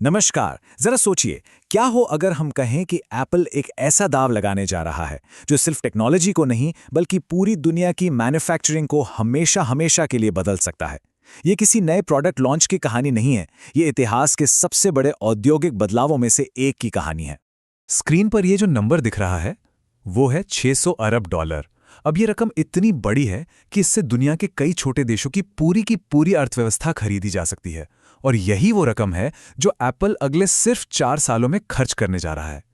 नमस्कार। जरा सोचिए, क्या हो अगर हम कहें कि एप्पल एक ऐसा दांव लगाने जा रहा है जो सिर्फ टेक्नोलॉजी को नहीं बल्कि पूरी दुनिया की मैन्युफैक्चरिंग को हमेशा हमेशा के लिए बदल सकता है। ये किसी नए प्रोडक्ट लॉन्च की कहानी नहीं है, ये इतिहास के सबसे बड़े औद्योगिक बदलावों में से एक की कहानी है। स्क्रीन पर ये जो नंबर दिख रहा है वो है 600 अरब डॉलर। अब ये रकम इतनी बड़ी है कि इससे दुनिया के कई छोटे देशों की पूरी अर्थव्यवस्था खरीदी जा सकती है। और यही वो रकम है जो एप्पल अगले सिर्फ 4 सालों में खर्च करने जा रहा है।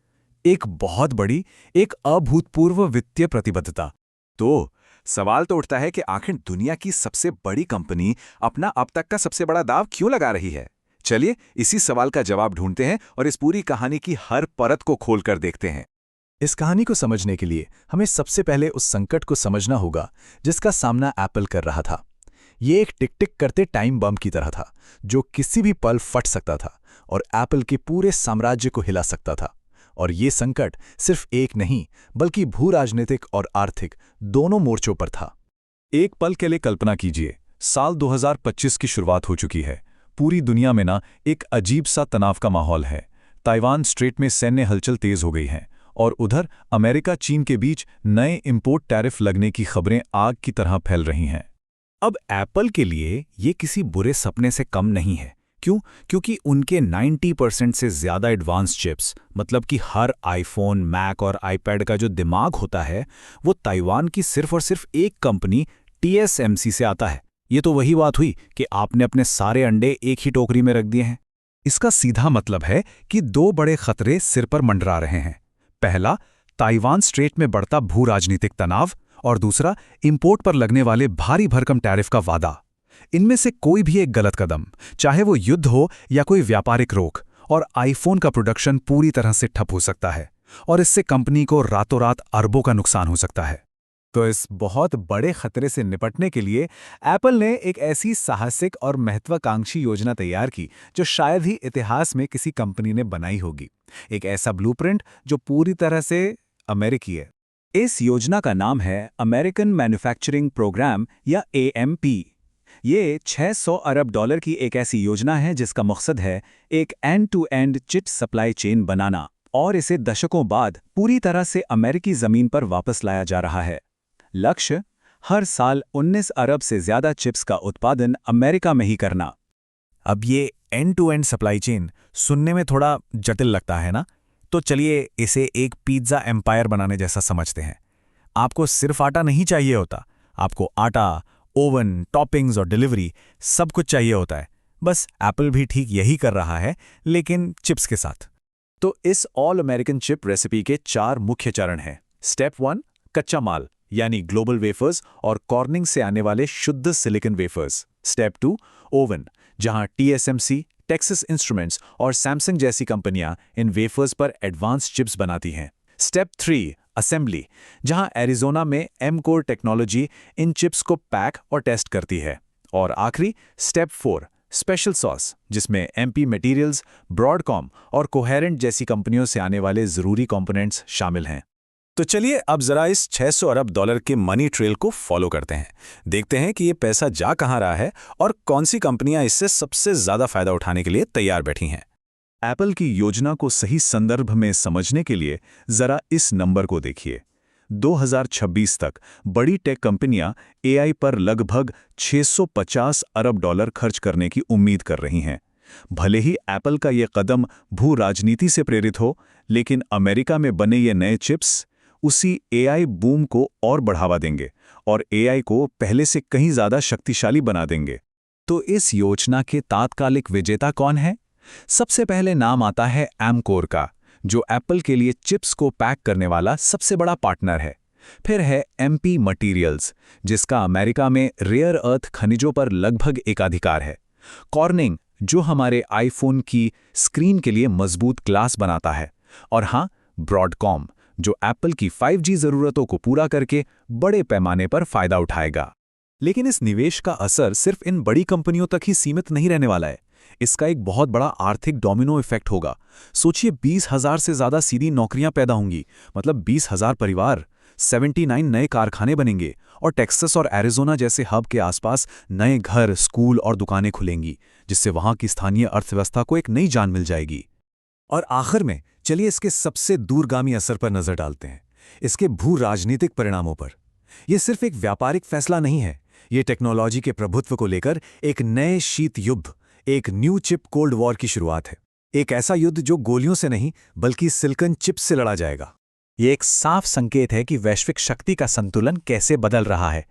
एक बहुत बड़ी, एक अभूतपूर्व वित्तीय प्रतिबद्धता। तो सवाल तो उठता है कि आखिर दुनिया की सबसे बड़ी कंपनी अपना अब तक का सबसे बड़ा दांव क्यों लगा रही है। चलिए इसी सवाल का जवाब ढूंढते हैं और इस पूरी कहानी की हर परत को खोलकर देखते हैं। इस कहानी को समझने के लिए हमें सबसे पहले उस संकट को समझना होगा जिसका सामना एप्पल कर रहा था। ये एक टिक टिक करते टाइम बम की तरह था जो किसी भी पल फट सकता था और एप्पल के पूरे साम्राज्य को हिला सकता था। और ये संकट सिर्फ एक नहीं बल्कि भू-राजनीतिक और आर्थिक दोनों मोर्चों पर था। एक पल के लिए कल्पना कीजिए, साल 2025 की शुरुआत हो चुकी है। पूरी दुनिया में एक अजीब सा तनाव का माहौल है। ताइवान स्ट्रेट में सैन्य हलचल तेज हो गई हैं और उधर अमेरिका चीन के बीच नए इंपोर्ट टैरिफ लगने की खबरें आग की तरह फैल रही हैं। अब एप्पल के लिए ये किसी बुरे सपने से कम नहीं है। क्यों? क्योंकि उनके 90% से ज़्यादा एडवांस चिप्स, मतलब कि हर आईफोन, मैक और आईपैड का जो दिमाग होता है, वो ताइवान की सिर्फ और सिर्फ एक कंपनी TSMC से आता है। ये तो वही बात हुई कि आपने अपने सारे अंडे एक ही टोकरी में रख दिए हैं। इसका सीधा मतलब है कि दो बड़े खतरे सिर पर मंडरा रहे हैं। पहला, ताइवान स्ट्रेट में बढ़ता भू-राजनीतिक तनाव, और दूसरा, इंपोर्ट पर लगने वाले भारी भरकम टैरिफ का वादा। इनमें से कोई भी एक गलत कदम, चाहे वो युद्ध हो या कोई व्यापारिक रोक, और आईफोन का प्रोडक्शन पूरी तरह से ठप हो सकता है और इससे कंपनी को रातों रात अरबों का नुकसान हो सकता है। तो इस बहुत बड़े खतरे से निपटने के लिए एप्पल ने एक ऐसी साहसिक और महत्वाकांक्षी योजना तैयार की जो शायद ही इतिहास में किसी कंपनी ने बनाई होगी। एक ऐसा ब्लूप्रिंट जो पूरी तरह से अमेरिकी है। इस योजना का नाम है अमेरिकन मैन्युफैक्चरिंग प्रोग्राम या AMP। ये 600 अरब डॉलर की एक ऐसी योजना है जिसका मकसद है एक एंड-टू-एंड चिप सप्लाई चेन बनाना, और इसे दशकों बाद पूरी तरह से अमेरिकी ज़मीन पर वापस लाया जा रहा है। लक्ष्य, हर साल 19 अरब से ज़्यादा चिप्स का उत्पादन अमेरिका में ही करना। अब ये end to end supply chain सुनने में थोड़ा जटिल लगता है ना? तो चलिए इसे एक पिज्ज़ा एम्पायर बनाने जैसा समझते हैं। आपको सिर्फ आटा नहीं चाहिए होता, आपको आटा, ओवन, टॉपिंग्स और डिलीवरी सब कुछ चाहिए होता है। बस एप्पल भी ठीक यही कर रहा है, लेकिन चिप्स के साथ। तो इस ऑल अमेरिकन चिप रेसिपी के 4 मुख्य चरण हैं। स्टेप 1, कच्चा माल यानी ग्लोबल वेफर्स और कॉर्निंग से आने वाले शुद्ध सिलिकॉन वेफर्स। स्टेप 2, ओवन, जहां TSMC, टेक्सास इंस्ट्रूमेंट्स और सैमसंग जैसी कंपनियां इन वेफर्स पर एडवांस चिप्स बनाती हैं। स्टेप 3, असेंबली, जहां एरिजोना में M-Core टेक्नोलॉजी इन चिप्स को पैक और टेस्ट करती है। और आखिरी स्टेप 4, स्पेशल सॉस, जिसमें MP मटेरियल्स, ब्रॉडकॉम और कोहेरेंट जैसी कंपनियों से आने वाले ज़रूरी कंपोनेंट्स शामिल हैं। तो चलिए अब जरा इस 600 अरब डॉलर के मनी ट्रेल को फॉलो करते हैं। देखते हैं कि ये पैसा जा कहां रहा है और कौन सी कंपनियां इससे सबसे ज्यादा फायदा उठाने के लिए तैयार बैठी हैं। एप्पल की योजना को सही संदर्भ में समझने के लिए जरा इस नंबर को देखिए। 2026 तक बड़ी टेक कंपनियां AI पर लगभग 650 अरब डॉलर खर्च करने की उम्मीद कर रही हैं। भले ही एप्पल का ये कदम भू राजनीति से प्रेरित हो, लेकिन अमेरिका में बने ये नए चिप्स उसी AI बूम को और बढ़ावा देंगे और AI को पहले से कहीं ज़्यादा शक्तिशाली बना देंगे। तो इस योजना के तात्कालिक विजेता कौन है? सबसे पहले नाम आता है M-Core का, जो एप्पल के लिए चिप्स को पैक करने वाला सबसे बड़ा पार्टनर है। फिर है MP मटेरियल्स, जिसका अमेरिका में रेयर अर्थ खनिजों पर लगभग एकाधिकार है। कॉर्निंग, जो हमारे आईफोन की स्क्रीन के लिए मजबूत ग्लास बनाता है। और हाँ, ब्रॉडकॉम, जो एप्पल की 5G ज़रूरतों को पूरा करके बड़े पैमाने पर फायदा उठाएगा। लेकिन इस निवेश का असर सिर्फ इन बड़ी कंपनियों तक ही सीमित नहीं रहने वाला है। इसका एक बहुत बड़ा आर्थिक डोमिनो इफेक्ट होगा। सोचिए, 20,000 से ज़्यादा सीधी नौकरियां पैदा होंगी, मतलब 20,000 परिवार, 79 नए कारखाने बनेंगे और टेक्सास और एरिजोना जैसे हब के आसपास नए घर, स्कूल और दुकानें खुलेंगी। जिससे वहां की स्थानीय अर्थव्यवस्था को एक नई जान मिल जाएगी। और आखिर में चलिए इसके सबसे दूरगामी असर पर नजर डालते हैं, इसके भू राजनीतिक परिणामों पर। यह सिर्फ एक व्यापारिक फैसला नहीं है, ये टेक्नोलॉजी के प्रभुत्व को लेकर एक नए शीत युद्ध, एक न्यू चिप कोल्ड वॉर की शुरुआत है। एक ऐसा युद्ध जो गोलियों से नहीं बल्कि सिलिकॉन चिप्स से लड़ा जाएगा। ये एक साफ संकेत है कि वैश्विक शक्ति का संतुलन कैसे बदल रहा है।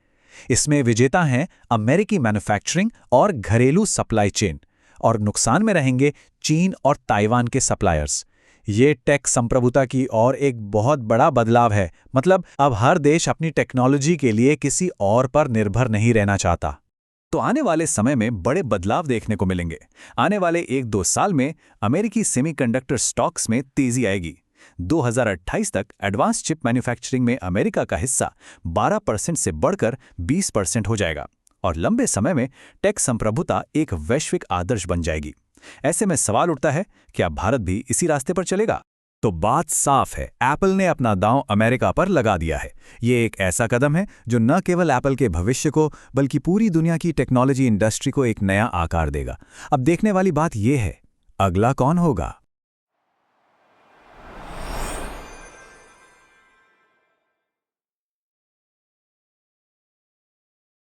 इसमें विजेता हैं अमेरिकी मैन्युफैक्चरिंग और घरेलू सप्लाई चेन, और नुकसान में रहेंगे चीन और ताइवान के सप्लायर्स। ये टेक संप्रभुता की और एक बहुत बड़ा बदलाव है। मतलब अब हर देश अपनी टेक्नोलॉजी के लिए किसी और पर निर्भर नहीं रहना चाहता। तो आने वाले समय में बड़े बदलाव देखने को मिलेंगे। आने वाले 1-2 साल में अमेरिकी सेमीकंडक्टर स्टॉक्स में तेजी आएगी। 2028 तक एडवांस चिप मैन्युफैक्चरिंग में अमेरिका का हिस्सा 12% से बढ़कर 20% हो जाएगा, और लंबे समय में टेक संप्रभुता एक वैश्विक आदर्श बन जाएगी। ऐसे में सवाल उठता है, क्या भारत भी इसी रास्ते पर चलेगा? तो बात साफ है, एप्पल ने अपना दांव अमेरिका पर लगा दिया है। ये एक ऐसा कदम है जो न केवल एप्पल के भविष्य को बल्कि पूरी दुनिया की टेक्नोलॉजी इंडस्ट्री को एक नया आकार देगा। अब देखने वाली बात यह है, अगला कौन होगा?